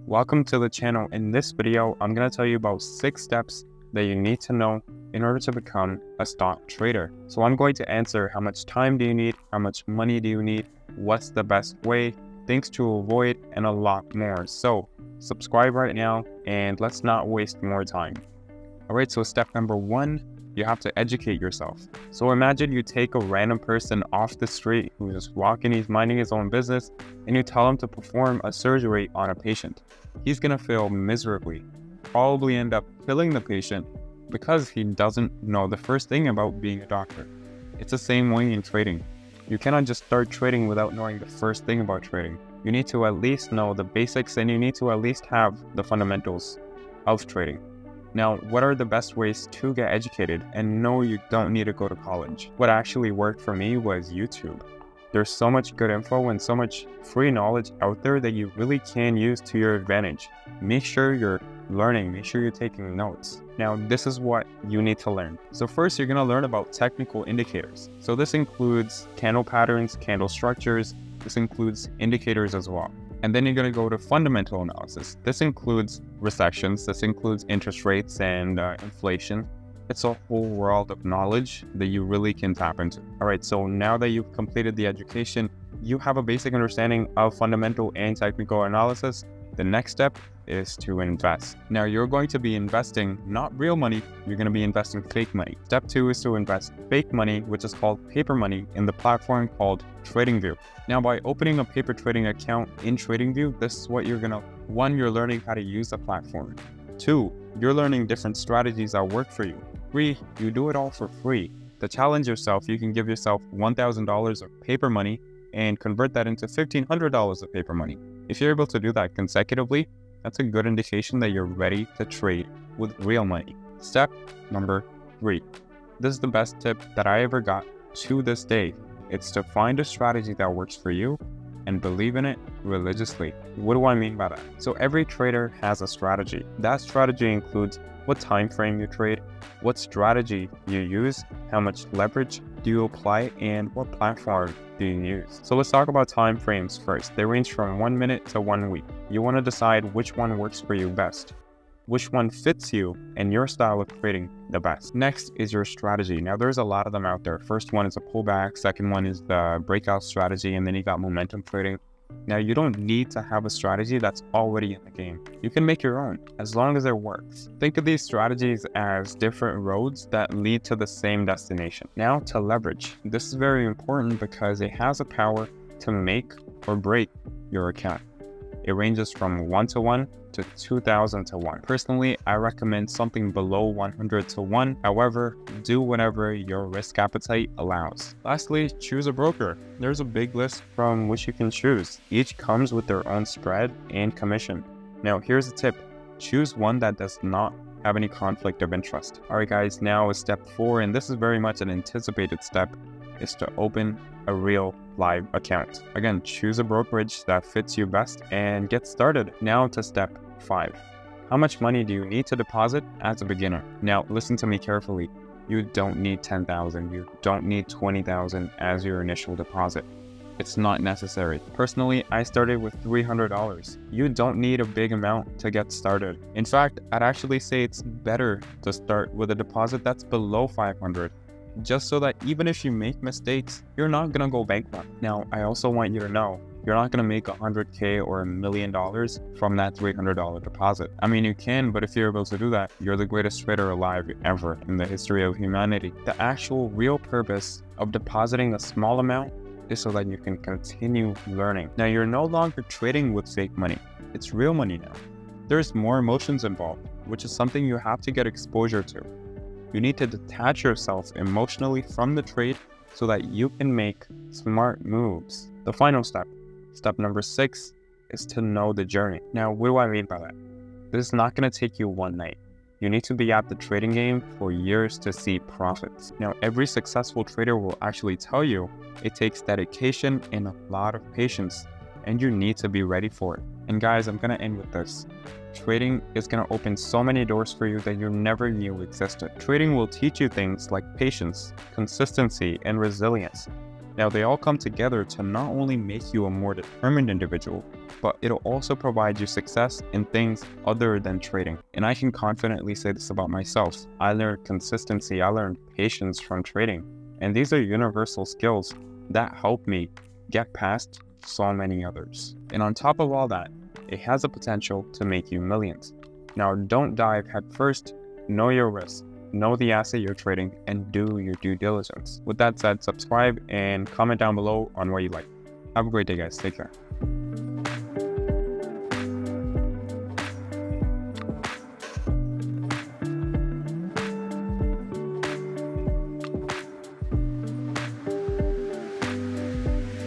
Welcome to the channel. In this video, I'm going to tell you about 6 steps that you need to know in order to become a stock trader. So I'm going to answer how much time do you need, how much money do you need, what's the best way, things to avoid, and a lot more. So subscribe right now and let's not waste more time. Alright, so step number 1, you have to educate yourself. So imagine you take a random person off the street who's just walking, he's minding his own business, and you tell him to perform a surgery on a patient. He's gonna fail miserably, probably end up killing the patient because he doesn't know the first thing about being a doctor. It's the same way in trading. You cannot just start trading without knowing the first thing about trading. You need to at least know the basics and you need to at least have the fundamentals of trading. Now, what are the best ways to get educated? And no, you don't need to go to college. What actually worked for me was YouTube. There's so much good info and so much free knowledge out there that you really can use to your advantage. Make sure you're learning, make sure you're taking notes. Now, this is what you need to learn. So first, you're gonna learn about technical indicators. So this includes candle patterns, candle structures. This includes indicators as well. And then you're going to go to fundamental analysis. This includes recessions, this includes interest rates and inflation. It's a whole world of knowledge that you really can tap into. All right, so now that you've completed the education, you have a basic understanding of fundamental and technical analysis. The next step is to invest. Now you're going to be investing not real money, you're going to be investing fake money. Step 2 is to invest fake money, which is called paper money, in the platform called TradingView. Now by opening a paper trading account in TradingView, this is what you're going to, 1, you're learning how to use the platform. 2, you're learning different strategies that work for you. 3, you do it all for free. To challenge yourself, you can give yourself $1,000 of paper money and convert that into $1,500 of paper money. If you're able to do that consecutively, that's a good indication that you're ready to trade with real money. Step number 3. This is the best tip that I ever got to this day. It's to find a strategy that works for you and believe in it religiously. What do I mean by that? So every trader has a strategy. That strategy includes what time frame you trade, what strategy you use, how much leverage do you apply, and what platform do you use. So let's talk about time frames first. They range from 1 minute to 1 week. You want to decide which one works for you best, which one fits you and your style of trading the best. Next is your strategy. Now there's a lot of them out there. First one is a pullback, second one is the breakout strategy, and then you got momentum trading. Now you don't need to have a strategy that's already in the game. You can make your own as long as it works. Think of these strategies as different roads that lead to the same destination. Now to leverage. This is very important because it has a power to make or break your account. It ranges from 1-to-1 to 2,000-to-1. Personally, I recommend something below 100-to-1. However, do whatever your risk appetite allows. Lastly, choose a broker. There's a big list from which you can choose. Each comes with their own spread and commission. Now, here's a tip. Choose one that does not have any conflict of interest. All right, guys, now is step 4, and this is very much an anticipated step, is to open a real live account. Again, choose a brokerage that fits you best and get started. Now to step 5. How much money do you need to deposit as a beginner? Now, listen to me carefully. You don't need $10,000. You don't need $20,000 as your initial deposit. It's not necessary. Personally, I started with $300. You don't need a big amount to get started. In fact, I'd actually say it's better to start with a deposit that's below $500. Just so that even if you make mistakes, you're not gonna go bankrupt. Now, I also want you to know, you're not gonna make $100K or $1 million from that $300 deposit. I mean, you can, but if you're able to do that, you're the greatest trader alive ever in the history of humanity. The actual real purpose of depositing a small amount is so that you can continue learning. Now, you're no longer trading with fake money. It's real money now. There's more emotions involved, which is something you have to get exposure to. You need to detach yourself emotionally from the trade so that you can make smart moves. The final step, step number 6, is to know the journey. Now, what do I mean by that? This is not going to take you one night. You need to be at the trading game for years to see profits. Now, every successful trader will actually tell you it takes dedication and a lot of patience, and you need to be ready for it. And guys, I'm going to end with this. Trading is going to open so many doors for you that you never knew existed. Trading will teach you things like patience, consistency, and resilience. Now, they all come together to not only make you a more determined individual, but it'll also provide you success in things other than trading. And I can confidently say this about myself. I learned consistency, I learned patience from trading. And these are universal skills that help me get past so many others. And on top of all that, it has the potential to make you millions. Now, don't dive headfirst. Know your risk, know the asset you're trading, and do your due diligence. With that said, subscribe and comment down below on what you like. Have a great day, guys. Take care.